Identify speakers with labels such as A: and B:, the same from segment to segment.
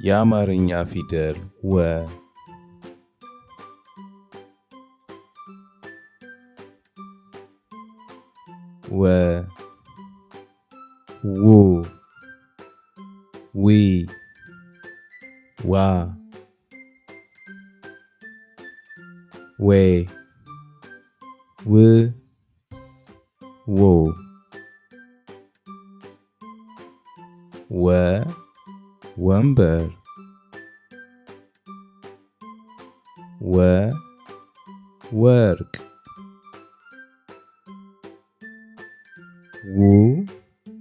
A: የአማርኛ ፊደል ወ ወ ው ዊ ዋ ዌ ው ዎ ወ ወንበር ወ ወርቅ ው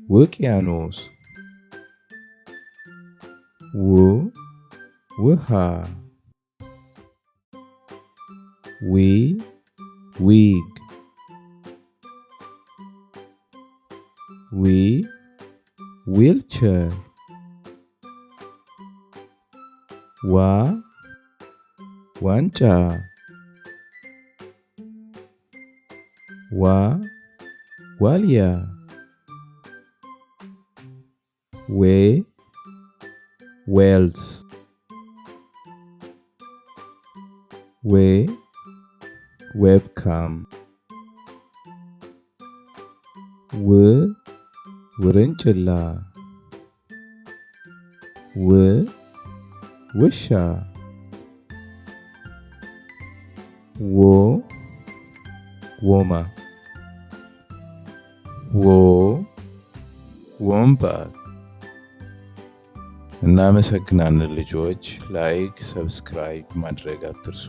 A: ውቅያኖስ ው ውሃ ዊ ዊግ ዊ ዊልቸር ዋ ዋንጫ ዋ ዋልያ ዌ ዌልስ ዌ ዌብካም ው ውርንጭላ ው ውሻ ዎ ወማ ዎ ወንበር። እናመሰግናለን ልጆች። ላይክ ሰብስክራይብ ማድረግ አትርሱ።